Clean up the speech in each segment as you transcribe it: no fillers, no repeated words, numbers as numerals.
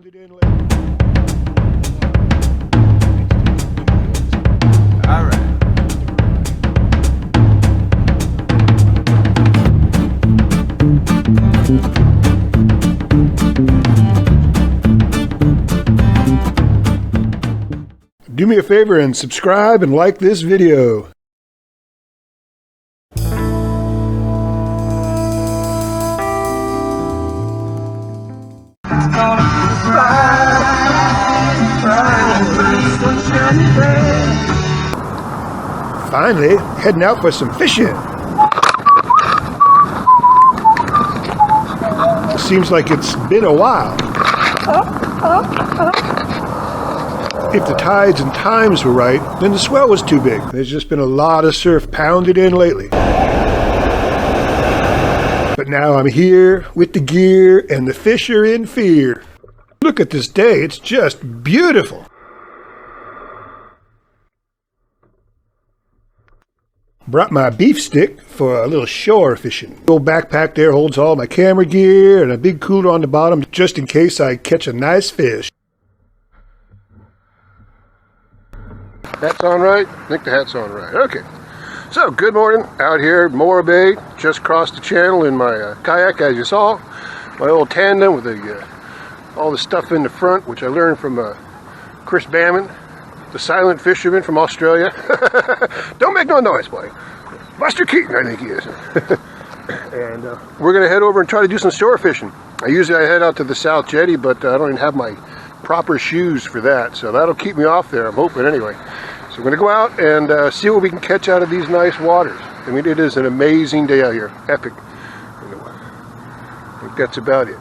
pounded in lately. All right. Do me a favor and subscribe and like this video. Finally, heading out for some fishing. Seems like it's been a while. If the tides and times were right, then the swell was too big. There's just been a lot of surf pounded in lately. But now I'm here with the gear and the fish are in fear. Look at this day, it's just beautiful. Brought my beef stick for a little shore fishing. Old backpack there holds all my camera gear and a big cooler on the bottom just in case I catch a nice fish. Hat's on right? I think the hat's on right. Okay. So, good morning. Out here at Morro Bay. Just crossed the channel in my kayak, as you saw. My old tandem with all the stuff in the front, which I learned from Chris Bamman, the silent fisherman from Australia. Don't make no noise, boy. Buster Keaton, I think he is. And we're going to head over and try to do some shore fishing. I head out to the South Jetty, but I don't even have my proper shoes for that, so that'll keep me off there, I'm hoping anyway. So we're going to go out and see what we can catch out of these nice waters. I mean, it is an amazing day out here. Epic. I think that's about it.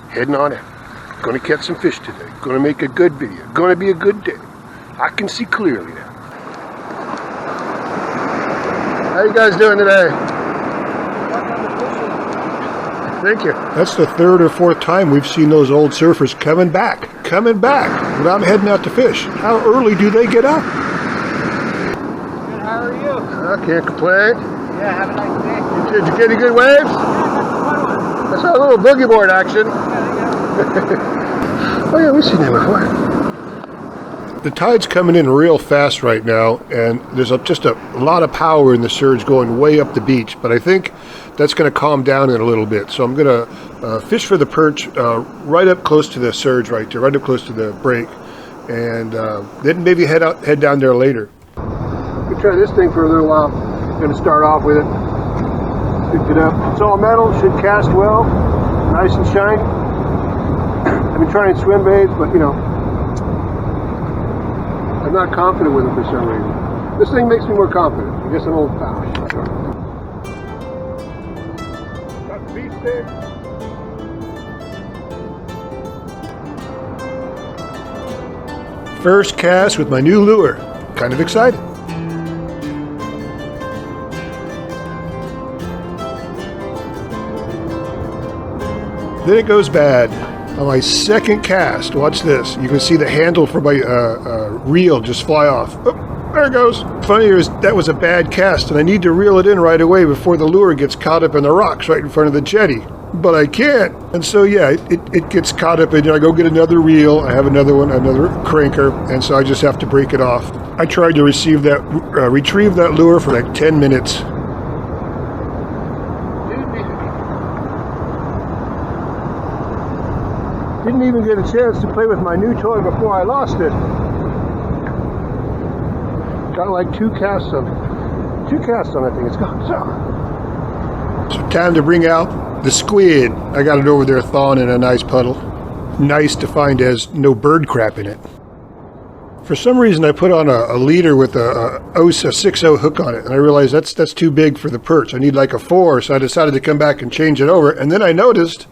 Heading on out. Going to catch some fish today. Going to make a good video. Going to be a good day. I can see clearly now. How you guys doing today? Thank you. That's the third or fourth time we've seen those old surfers coming back when I'm heading out to fish. How early do they get up? Good, how are you? I can't complain. Yeah, have a nice day. Did you get any good waves? Yeah, I saw a little boogie board action. Oh yeah, we've seen that before. The tide's coming in real fast right now, and there's just a lot of power in the surge going way up the beach, but I think that's going to calm down in a little bit. So I'm going to fish for the perch right up close to the surge right there, right up close to the break, and then maybe head down there later. We'll try this thing for a little while. I'm going to start off with it. Pick it up. It's all metal, should cast well, nice and shiny. I've been trying swim baits, but you know, I'm not confident with them for some reason. This thing makes me more confident. I guess I'm old fashioned. Sure. Got the beef stick. First cast with my new lure. Kind of excited. Then it goes bad. On my second cast, watch this. You can see the handle for my reel just fly off. Oh, there it goes. Funny is that was a bad cast, and I need to reel it in right away before the lure gets caught up in the rocks right in front of the jetty. But I can't. And so, yeah, it gets caught up, and I go get another reel. I have another one, another cranker, and so I just have to break it off. I tried to retrieve that lure for like 10 minutes. Didn't even get a chance to play with my new toy before I lost it. Got like two casts on that thing. It's gone. So time to bring out the squid. I got it over there thawing in a nice puddle. Nice to find it has no bird crap in it. For some reason I put on a leader with a 6-0 hook on it, and I realized that's too big for the perch. I need like a 4, so I decided to come back and change it over, and then I noticed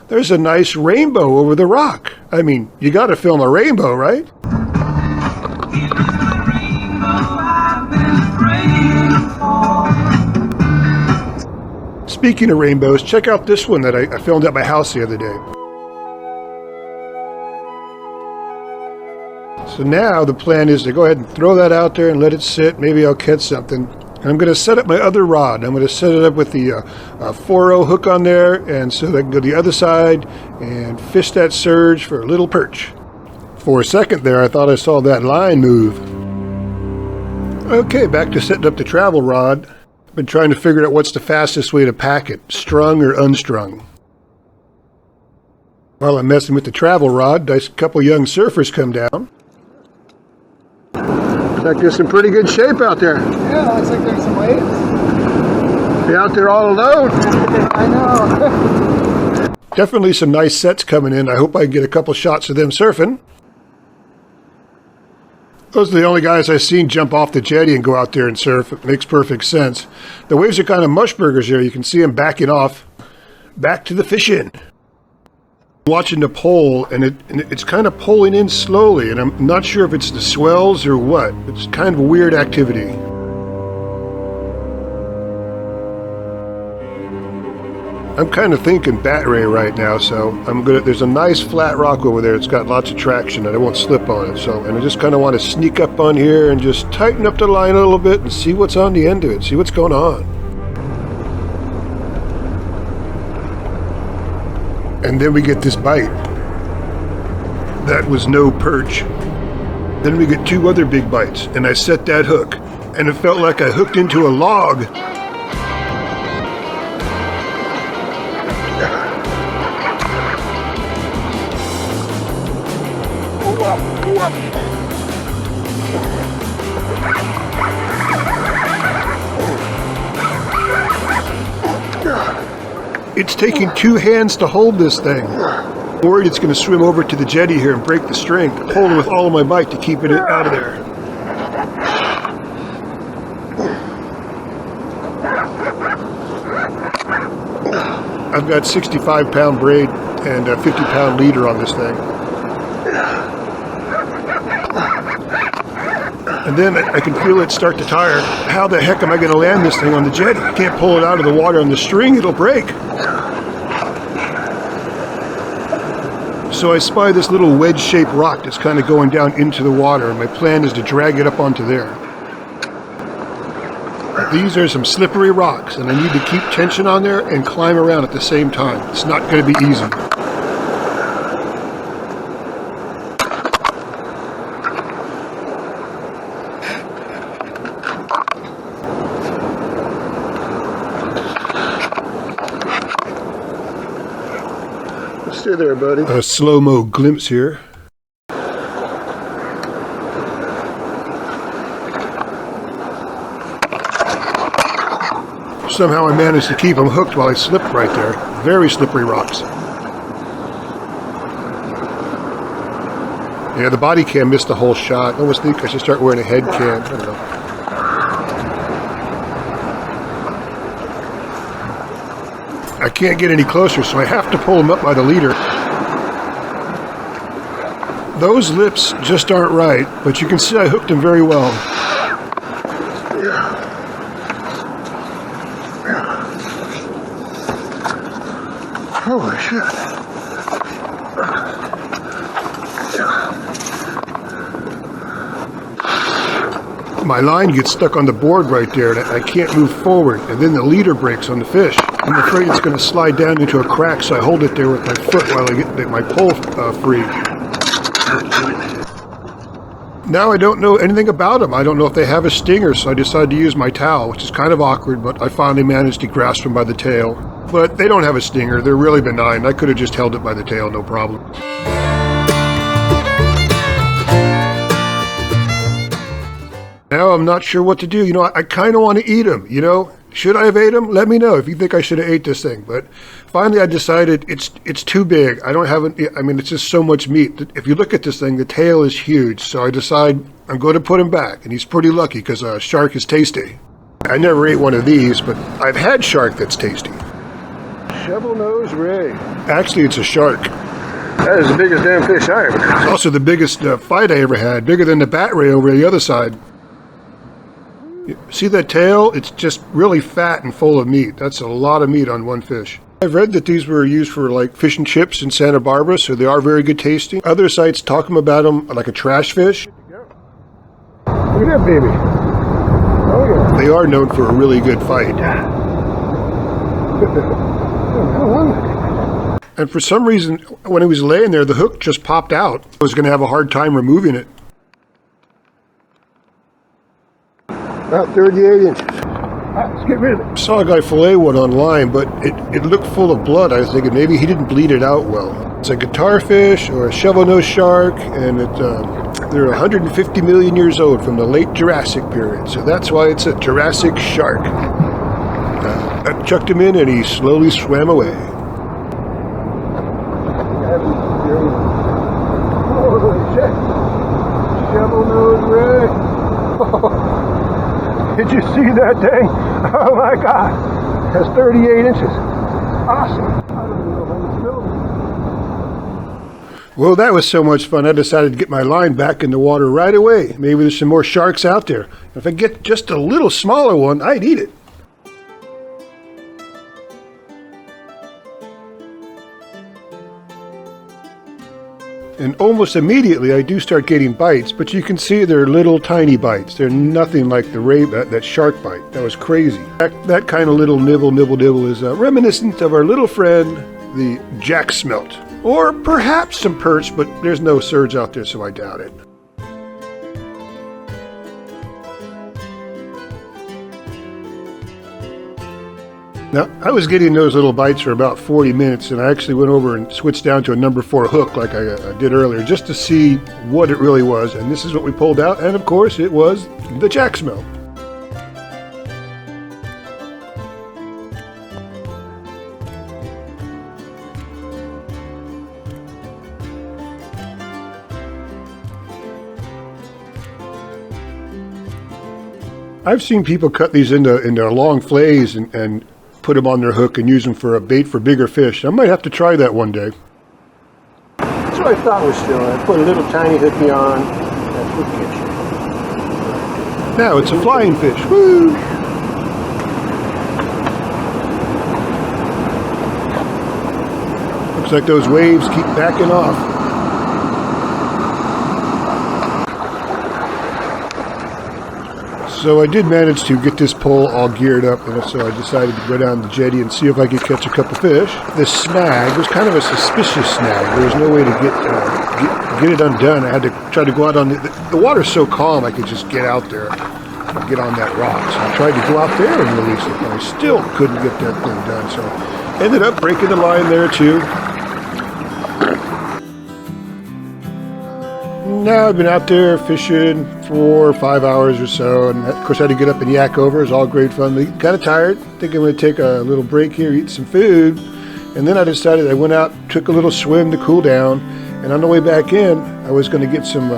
there's a nice rainbow over the rock. I mean, you got to film a rainbow, right? Speaking of rainbows, check out this one that I filmed at my house the other day. So now the plan is to go ahead and throw that out there and let it sit. Maybe I'll catch something. I'm going to set up my other rod. I'm going to set it up with the 4-0 hook on there, and so that I can go to the other side and fish that surge for a little perch. For a second there, I thought I saw that line move. Okay, back to setting up the travel rod. I've been trying to figure out what's the fastest way to pack it, strung or unstrung. While I'm messing with the travel rod, a couple young surfers come down. Looks like there's some pretty good shape out there. Yeah, looks like there's some waves. Be out there all alone. I know. Definitely some nice sets coming in. I hope I can get a couple shots of them surfing. Those are the only guys I've seen jump off the jetty and go out there and surf. It makes perfect sense. The waves are kind of mushburgers here. You can see them backing off. Back to the fishing. I'm watching the pole, and it's kind of pulling in slowly, and I'm not sure if it's the swells or what. It's kind of a weird activity. I'm kind of thinking bat ray right now, so there's a nice flat rock over there. It's got lots of traction and I won't slip on it. And I just kind of want to sneak up on here and just tighten up the line a little bit and see what's on the end of it, see what's going on. And then we get this bite. That was no perch. Then we get two other big bites, and I set that hook, and it felt like I hooked into a log. It's taking two hands to hold this thing. I'm worried it's going to swim over to the jetty here and break the string. I'm holding with all of my might to keep it out of there. I've got 65-pound braid and a 50-pound leader on this thing. And then I can feel it start to tire. How the heck am I going to land this thing on the jetty? I can't pull it out of the water on the string, it'll break. So I spy this little wedge-shaped rock that's kind of going down into the water, and my plan is to drag it up onto there. These are some slippery rocks, and I need to keep tension on there and climb around at the same time. It's not going to be easy. Stay there, buddy. A slow-mo glimpse here. Somehow I managed to keep them hooked while I slipped right there. Very slippery rocks. Yeah, the body cam missed the whole shot. I almost think I should start wearing a head cam. I don't know. I can't get any closer, so I have to pull him up by the leader. Those lips just aren't right, but you can see I hooked him very well. Holy shit. My line gets stuck on the board right there, and I can't move forward, and then the leader breaks on the fish. I'm afraid it's going to slide down into a crack, so I hold it there with my foot while I get my pole free. Now I don't know anything about them. I don't know if they have a stinger, so I decided to use my towel, which is kind of awkward, but I finally managed to grasp them by the tail. But they don't have a stinger. They're really benign. I could have just held it by the tail, no problem. Now I'm not sure what to do. You know, I kind of want to eat them, you know. Should I have ate them? Let me know if you think I should have ate this thing. But finally I decided it's too big. I don't have it's just so much meat. If you look at this thing, the tail is huge. So I decide I'm going to put him back. And he's pretty lucky because shark is tasty. I never ate one of these, but I've had shark that's tasty. Shovel-nosed ray. Actually, it's a shark. That is the biggest damn fish I ever caught. It's also the biggest fight I ever had. Bigger than the bat ray over the other side. See that tail? It's just really fat and full of meat. That's a lot of meat on one fish. I've read that these were used for like fish and chips in Santa Barbara, so they are very good tasting. Other sites talk about them like a trash fish. Look at that baby. Oh yeah. They are known for a really good fight. And for some reason, when he was laying there, the hook just popped out. I was going to have a hard time removing it. About 38 inches. Let's get rid of it. I saw a guy fillet one online, but it looked full of blood. I was thinking maybe he didn't bleed it out well. It's a guitar fish or a shovel-nosed shark, and they're 150 million years old from the late Jurassic period. So that's why it's a Jurassic shark. I chucked him in and he slowly swam away. Holy shit! Shovel-nosed ray! Did you see that thing? Oh my god! That's 38 inches. Awesome! Well, that was so much fun, I decided to get my line back in the water right away. Maybe there's some more sharks out there. If I get just a little smaller one, I'd eat it. And almost immediately I do start getting bites, but you can see they're little tiny bites. They're nothing like that shark bite. That was crazy. That kind of little nibble is reminiscent of our little friend, the jack smelt. Or perhaps some perch, but there's no surge out there, so I doubt it. Now, I was getting those little bites for about 40 minutes, and I actually went over and switched down to a number 4 hook like I did earlier, just to see what it really was. And this is what we pulled out, and of course it was the jack smelt. I've seen people cut these into long fillets and put them on their hook and use them for a bait for bigger fish. I might have to try that one day. That's what I thought was still. I put a little tiny hooky on. That's what gets you. Now it's a flying fish. Woo! Looks like those waves keep backing off. So I did manage to get this pole all geared up, and so I decided to go down the jetty and see if I could catch a couple fish. This snag was kind of a suspicious snag. There was no way to get it undone. I had to try to go out on the water's so calm I could just get out there and get on that rock. So I tried to go out there and release it, but I still couldn't get that thing done. So I ended up breaking the line there too. Now I've been out there fishing 4 or 5 hours or so, and of course I had to get up and yak over. It was all great fun. But kind of tired. I think I'm going to take a little break here, eat some food, and then I decided I went out, took a little swim to cool down, and on the way back in, I was going to get some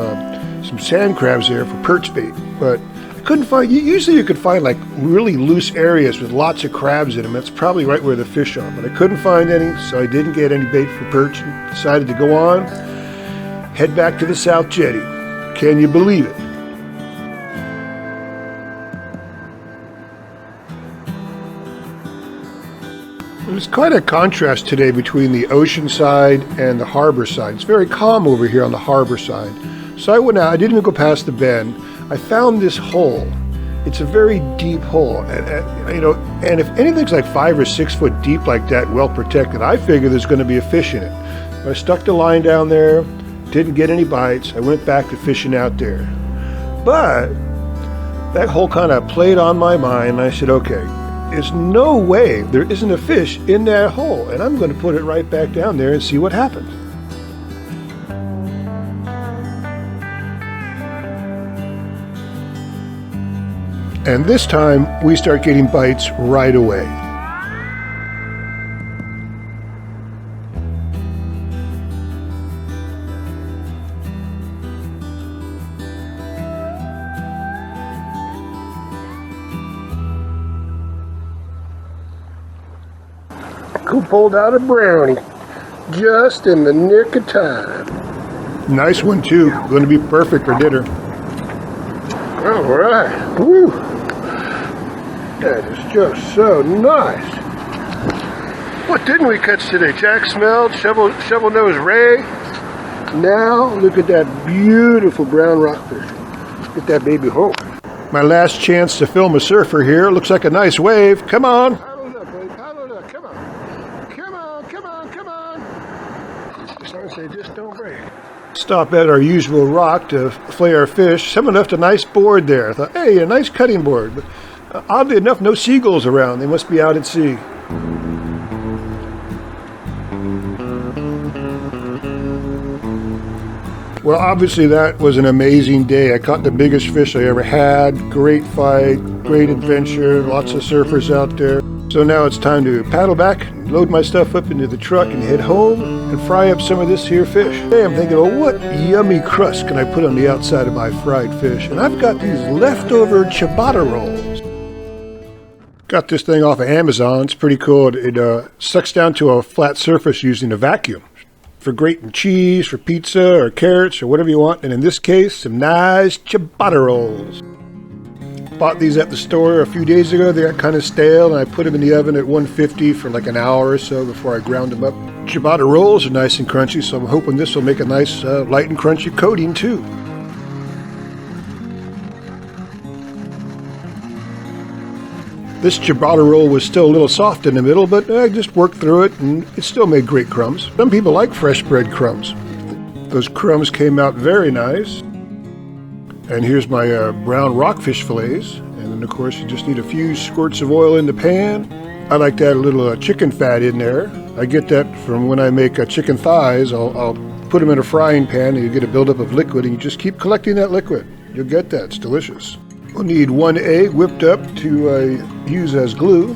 sand crabs there for perch bait, but I couldn't find. Usually you could find like really loose areas with lots of crabs in them. That's probably right where the fish are, but I couldn't find any, so I didn't get any bait for perch. And decided to go on. Head back to the South Jetty. Can you believe it? There's quite a contrast today between the ocean side and the harbor side. It's very calm over here on the harbor side. So I went out, I didn't even go past the bend. I found this hole. It's a very deep hole. And if anything's like 5 or 6 foot deep like that, well protected, I figure there's going to be a fish in it. But I stuck the line down there. Didn't get any bites. I went back to fishing out there. But that hole kind of played on my mind, and I said, okay, there's no way there isn't a fish in that hole, and I'm going to put it right back down there and see what happens. And this time, we start getting bites right away. Who pulled out a brownie just in the nick of time. Nice one too. Going to be perfect for dinner. All right. Woo. That is just so nice. What didn't we catch today? Jack smelled, shovel-nosed ray. Now look at that beautiful brown rockfish. Get that baby home. My last chance to film a surfer here. Looks like a nice wave. Come on. Paddle it up, buddy. Paddle it up. Come on. Come on, come on, come on. Just don't say, just don't break. Stop at our usual rock to flay our fish. Someone left a nice board there. I thought, hey, a nice cutting board. But oddly enough, no seagulls around. They must be out at sea. Well, obviously that was an amazing day. I caught the biggest fish I ever had. Great fight, great adventure, lots of surfers out there. So now it's time to paddle back, load my stuff up into the truck and head home and fry up some of this here fish. Today I'm thinking, well, what yummy crust can I put on the outside of my fried fish? And I've got these leftover ciabatta rolls. Got this thing off of Amazon. It's pretty cool. It sucks down to a flat surface using a vacuum. For grating cheese, for pizza, or carrots, or whatever you want. And in this case, some nice ciabatta rolls. Bought these at the store a few days ago. They got kind of stale, and I put them in the oven at 150 for like an hour or so before I ground them up. Ciabatta rolls are nice and crunchy, so I'm hoping this will make a nice light and crunchy coating too. This ciabatta roll was still a little soft in the middle, but I just worked through it and it still made great crumbs. Some people like fresh bread crumbs. Those crumbs came out very nice. And here's my brown rockfish fillets. And then of course you just need a few squirts of oil in the pan. I like to add a little chicken fat in there. I get that from when I make chicken thighs. I'll put them in a frying pan and you get a buildup of liquid and you just keep collecting that liquid. You'll get that, it's delicious. We'll need 1 egg whipped up to use as glue.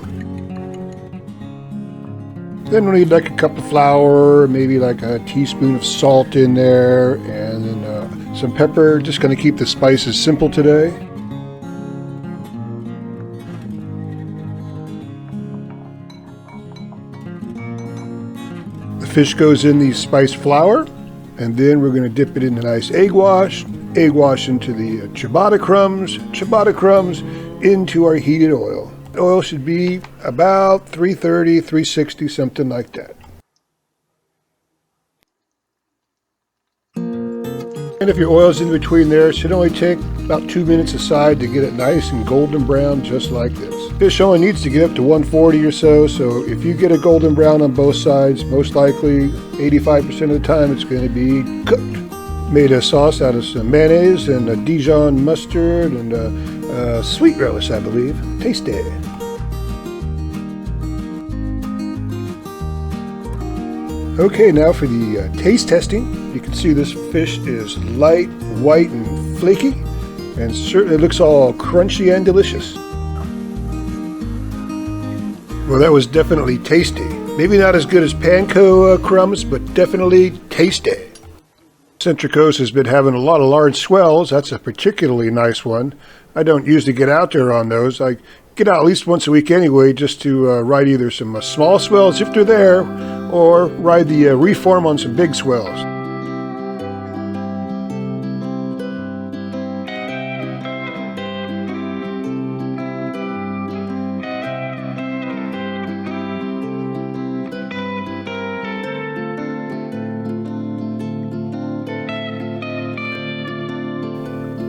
Then we'll need like a cup of flour, maybe like a teaspoon of salt in there, and then some pepper. Just going to keep the spices simple today. The fish goes in the spiced flour, and then we're going to dip it in a nice egg wash into the ciabatta crumbs into our heated oil. The oil should be about 330, 360, something like that. And if your oil's in between there, it should only take about 2 minutes aside to get it nice and golden brown just like this. Fish only needs to get up to 140 or so if you get a golden brown on both sides, most likely 85% of the time it's going to be cooked. Made a sauce out of some mayonnaise and a Dijon mustard and sweet relish, I believe. Tasty. Okay, now for the taste testing. You can see this fish is light, white, and flaky, and certainly looks all crunchy and delicious. Well, that was definitely tasty. Maybe not as good as panko crumbs, but definitely tasty. Central Coast has been having a lot of large swells. That's a particularly nice one. I don't usually get out there on those. I get out at least once a week anyway, just to ride either some small swells if they're there, or ride the reform on some big swells.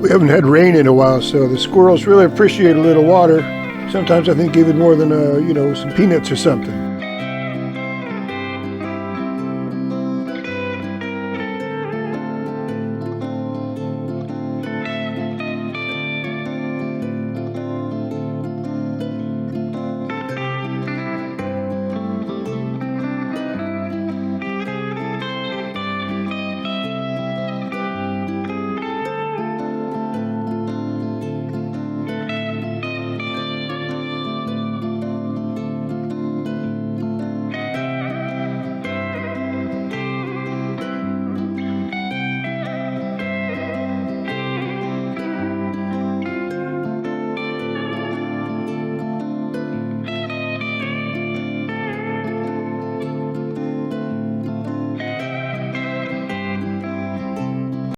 We haven't had rain in a while, so the squirrels really appreciate a little water. Sometimes I think even more than, some peanuts or something.